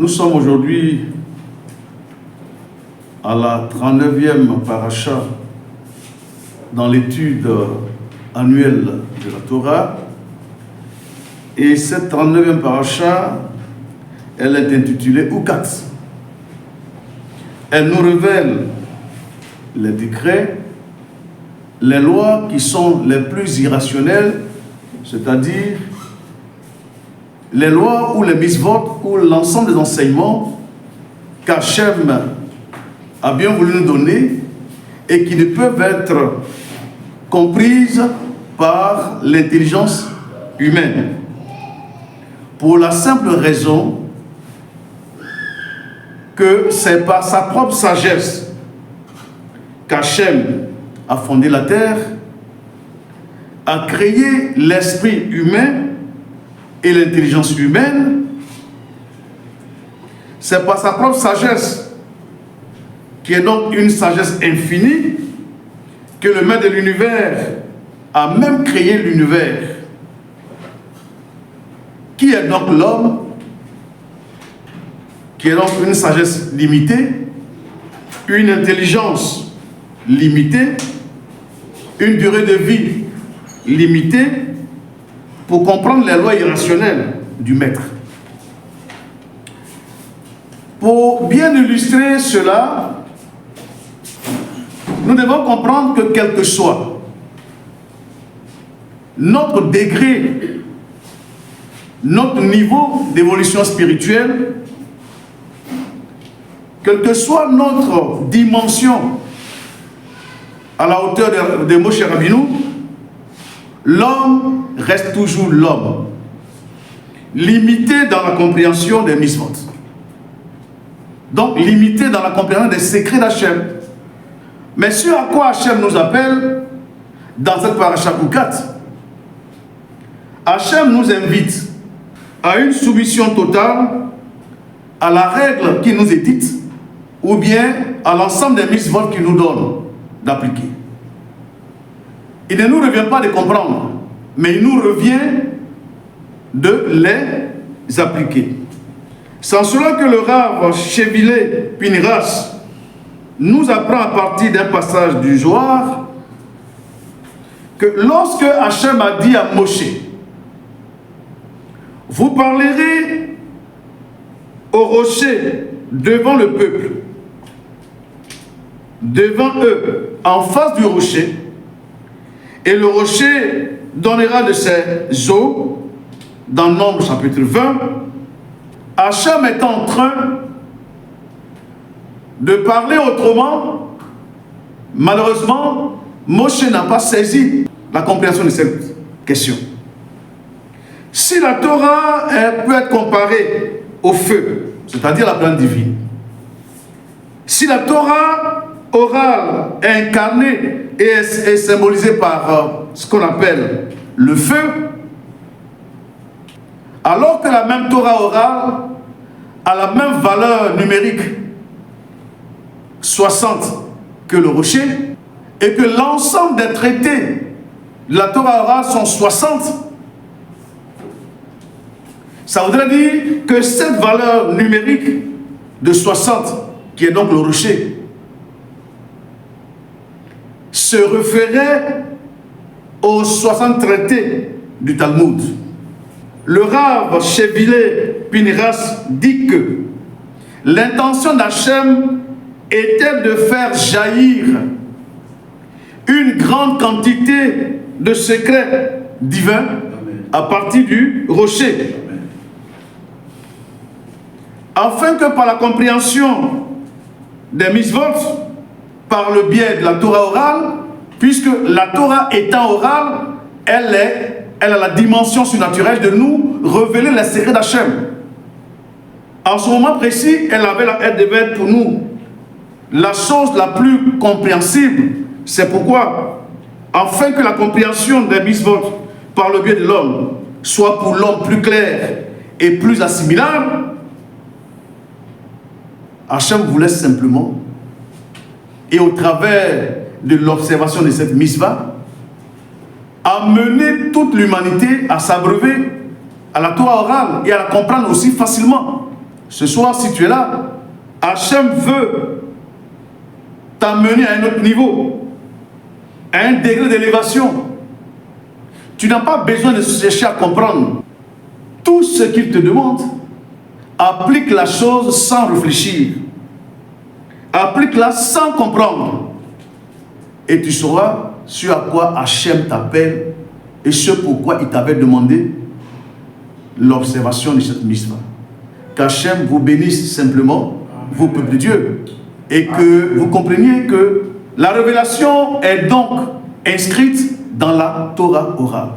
Nous sommes aujourd'hui à la 39e paracha dans l'étude annuelle de la Torah. Et cette 39e paracha, elle est intitulée Ukat. Elle nous révèle les décrets, les lois qui sont les plus irrationnelles, c'est-à-dire les lois ou les mitzvot ou l'ensemble des enseignements qu'Hachem a bien voulu nous donner et qui ne peuvent être comprises par l'intelligence humaine. Pour la simple raison que c'est par sa propre sagesse qu'Hachem a fondé la terre, a créé l'esprit humain et l'intelligence humaine. C'est par sa propre sagesse, qui est donc une sagesse infinie, que le maître de l'univers a même créé l'univers. Qui est donc l'homme? Qui est donc une sagesse limitée, une intelligence limitée, une durée de vie limitée, pour comprendre les lois irrationnelles du maître. Pour bien illustrer cela, nous devons comprendre que quel que soit notre degré, notre niveau d'évolution spirituelle, quelle que soit notre dimension à la hauteur de Moshe Rabbeinu, l'homme reste toujours l'homme, limité dans la compréhension des mitzvot. Donc limité dans la compréhension des secrets d'Hachem. Mais ce à quoi Hachem nous appelle dans cette paracha Ukat, Hachem nous invite à une soumission totale à la règle qui nous est dite, ou bien à l'ensemble des mitzvot qu'il nous donne d'appliquer. Il ne nous revient pas de comprendre, mais il nous revient de les appliquer. Sans cela que le Rav Shevile Pinchas nous apprend à partir d'un passage du Zohar que lorsque Hachem a dit à Moshe, vous parlerez au rocher devant le peuple, devant eux, en face du rocher, et le rocher donnera de ses eaux, dans Nombre chapitre 20, Hachem est en train de parler autrement. Malheureusement, Moshe n'a pas saisi la compréhension de cette question. Si la Torah peut être comparée au feu, c'est-à-dire la plante divine, si la Torah orale est incarnée et est symbolisée par ce qu'on appelle le feu, alors que la même Torah orale a la même valeur numérique 60 que le rocher, et que l'ensemble des traités de la Torah orale sont 60, ça voudrait dire que cette valeur numérique de 60, qui est donc le rocher, se référait aux 60 traités du Talmud. Le Rav Shevile Pinchas dit que l'intention d'Hachem était de faire jaillir une grande quantité de secrets divins à partir du rocher, afin que par la compréhension des mitzvot, par le biais de la Torah orale, puisque la Torah étant orale, elle a la dimension surnaturelle de nous révéler les secrets d'Hachem. En ce moment précis, elle devait être pour nous la chose la plus compréhensible. C'est pourquoi, afin que la compréhension des mitzvot par le biais de l'homme soit pour l'homme plus claire et plus assimilable, Hachem voulait simplement, et au travers de l'observation de cette mitzvah, amener toute l'humanité à s'abreuver à la Torah orale et à la comprendre aussi facilement. Ce soir, si tu es là, Hachem veut t'amener à un autre niveau, à un degré d'élévation. Tu n'as pas besoin de chercher à comprendre. Tout ce qu'il te demande, applique la chose sans réfléchir. Applique-la sans comprendre. Et tu sauras ce à quoi Hachem t'appelle et ce pourquoi il t'avait demandé l'observation de cette mitzvah. Qu'Hachem vous bénisse simplement, vous peuple de Dieu, et que vous compreniez que la révélation est donc inscrite dans la Torah orale.